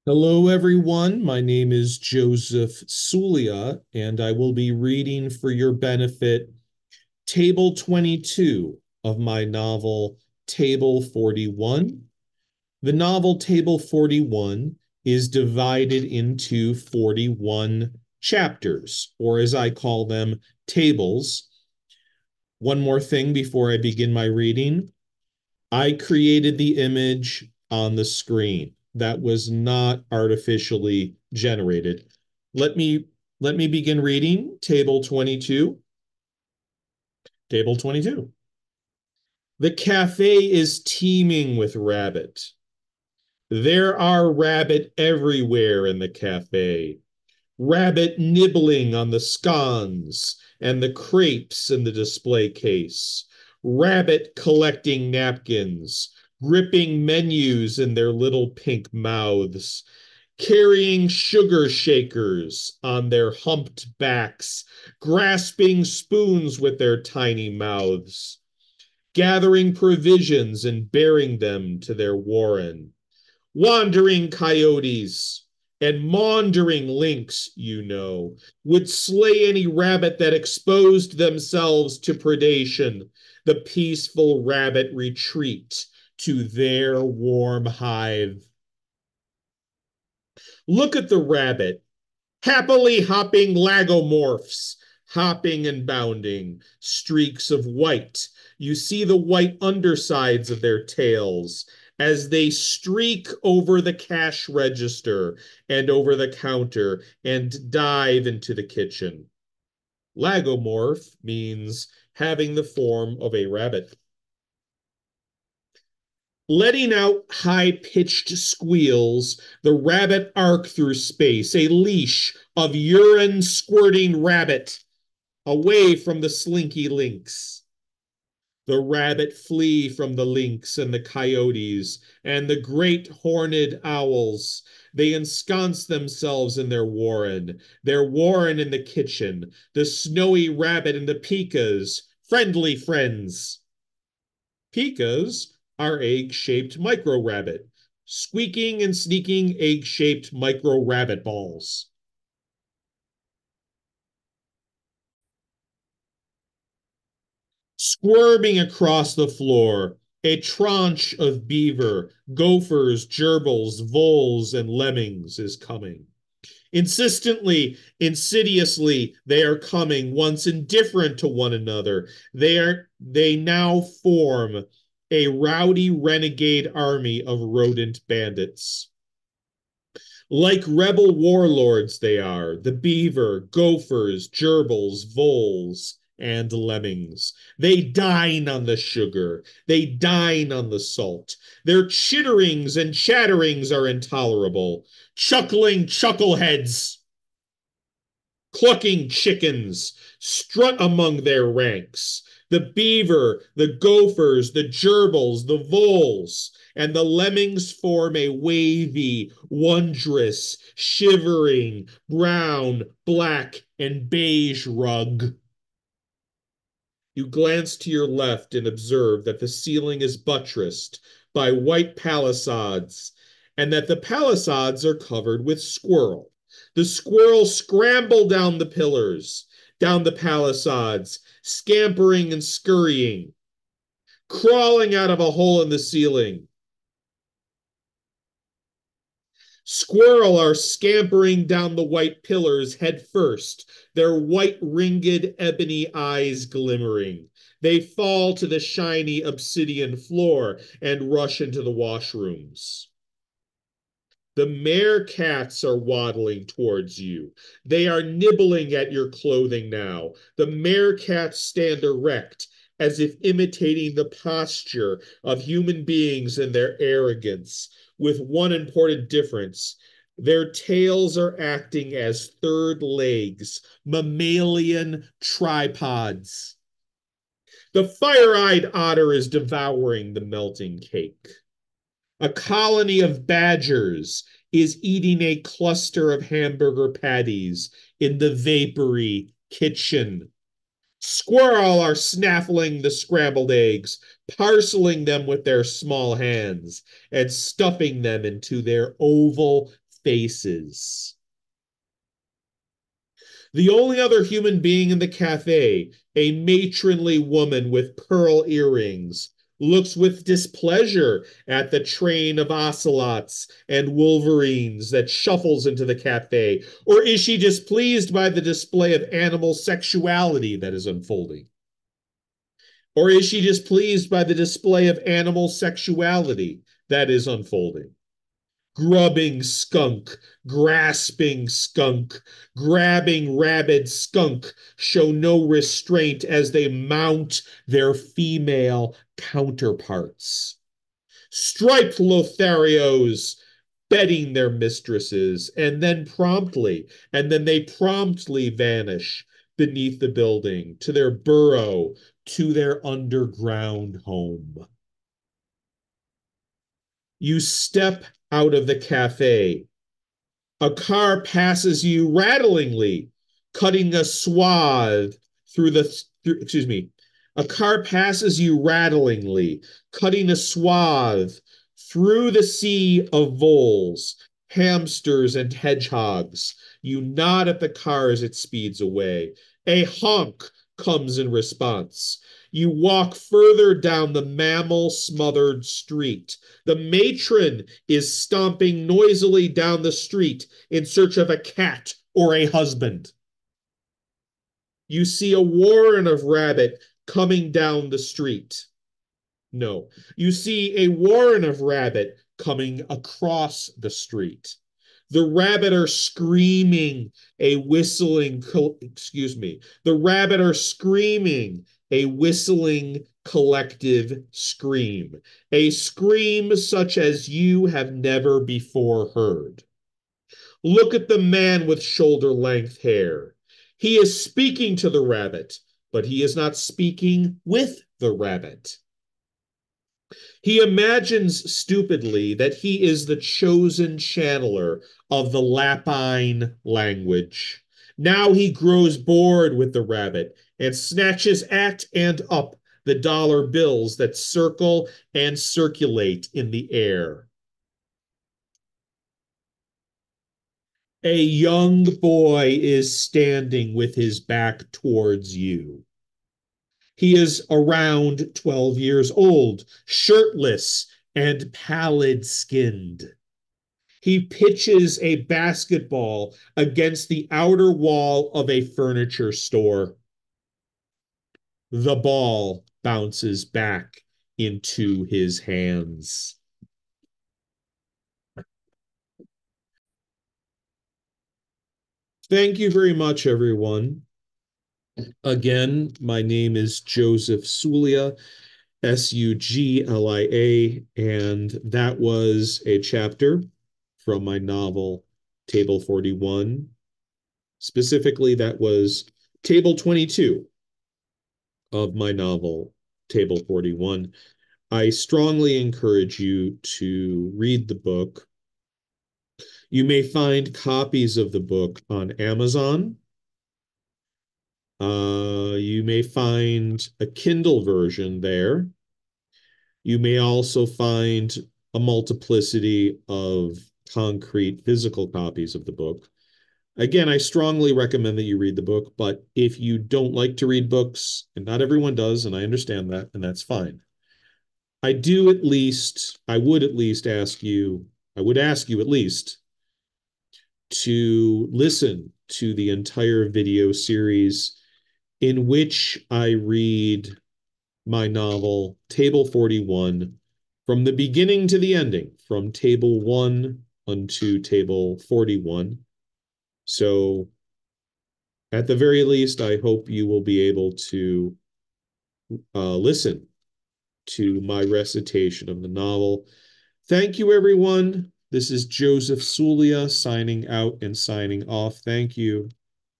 Hello, everyone. My name is Joseph Suglia, and I will be reading for your benefit Table 22 of my novel Table 41. The novel Table 41 is divided into 41 chapters, or as I call them, tables. One more thing before I begin my reading. I created the image on the screen. That was not artificially generated. Let me let me begin reading table 22. Table 22. The cafe is teeming with rabbit. There are rabbit everywhere in the cafe. Rabbit nibbling on the scones and the crepes in the display case, rabbit collecting napkins, gripping menus in their little pink mouths, carrying sugar shakers on their humped backs, grasping spoons with their tiny mouths, gathering provisions and bearing them to their warren. Wandering coyotes and maundering lynx, would slay any rabbit that exposed themselves to predation. The peaceful rabbit retreat to their warm hive. Look at the rabbit, happily hopping lagomorphs, hopping and bounding, streaks of white. You see the white undersides of their tails as they streak over the cash register and over the counter and dive into the kitchen. Lagomorph means having the form of a rabbit. Letting out high-pitched squeals, the rabbit arc through space, a leash of urine-squirting rabbit away from the slinky lynx. The rabbit flee from the lynx and the coyotes and the great horned owls. They ensconce themselves in their warren in the kitchen, the snowy rabbit and the pikas, friendly friends. Pikas are egg-shaped micro-rabbit, squeaking and sneaking egg-shaped micro-rabbit balls. Squirming across the floor, a tranche of beaver, gophers, gerbils, voles, and lemmings is coming. Insistently, insidiously, they are coming, once indifferent to one another. They now form a rowdy renegade army of rodent bandits. Like rebel warlords, they are the beaver, gophers, gerbils, voles, and lemmings. They dine on the sugar, they dine on the salt. Their chitterings and chatterings are intolerable. Chuckling chuckleheads, clucking chickens strut among their ranks. The beaver, the gophers, the gerbils, the voles, and the lemmings form a wavy, wondrous, shivering, brown, black, and beige rug. You glance to your left and observe that the ceiling is buttressed by white palisades, and that the palisades are covered with squirrel. The squirrel scramble down the pillars, down the palisades, scampering and scurrying, crawling out of a hole in the ceiling. Squirrel are scampering down the white pillars head first, their white ringed ebony eyes glimmering. They fall to the shiny obsidian floor and rush into the washrooms. The mare cats are waddling towards you. They are nibbling at your clothing now. The mare cats stand erect, as if imitating the posture of human beings in their arrogance, with one important difference. Their tails are acting as third legs, mammalian tripods. The fire-eyed otter is devouring the melting cake. A colony of badgers is eating a cluster of hamburger patties in the vapory kitchen. Squirrel are snaffling the scrambled eggs, parceling them with their small hands, and stuffing them into their oval, faces. The only other human being in the cafe, a matronly woman with pearl earrings, looks with displeasure at the train of ocelots and wolverines that shuffles into the cafe. Or is she displeased by the display of animal sexuality that is unfolding? Or is she displeased by the display of animal sexuality that is unfolding? Grubbing skunk, grasping skunk, grabbing rabid skunk show no restraint as they mount their female counterparts. Striped Lotharios bedding their mistresses, and then they promptly vanish beneath the building to their burrow, to their underground home. You step out of the cafe. A car passes you rattlingly, cutting a swath through the, excuse me, a car passes you rattlingly, cutting a swath through the sea of voles, hamsters, and hedgehogs. You nod at the car as it speeds away. A honk comes in response. You walk further down the mammal-smothered street. The matron is stomping noisily down the street in search of a cat or a husband. You see a warren of rabbit coming down the street. No, you see a warren of rabbit coming across the street. The rabbit are screaming a whistling, the rabbit are screaming a whistling collective scream, a scream such as you have never before heard. Look at the man with shoulder-length hair. He is speaking to the rabbit, but he is not speaking with the rabbit. He imagines stupidly that he is the chosen channeler of the Lapine language. Now he grows bored with the rabbit and snatches at and up the dollar bills that circle and circulate in the air. A young boy is standing with his back towards you. He is around 12 years old, shirtless and pallid-skinned. He pitches a basketball against the outer wall of a furniture store. The ball bounces back into his hands. Thank you very much, everyone. Again, my name is Joseph Suglia, Suglia, and that was a chapter from my novel, Table 41. Specifically, that was Table 22 of my novel, Table 41. I strongly encourage you to read the book. You may find copies of the book on Amazon. You may find a Kindle version there. You may also find a multiplicity of concrete physical copies of the book. Again, I strongly recommend that you read the book, but if you don't like to read books, and not everyone does, and I understand that, and that's fine. I would ask you at least to listen to the entire video series in which I read my novel, Table 41, from the beginning to the ending, from Table 1 unto Table 41. So, at the very least, I hope you will be able to listen to my recitation of the novel. Thank you, everyone. This is Joseph Suglia signing out and signing off. Thank you.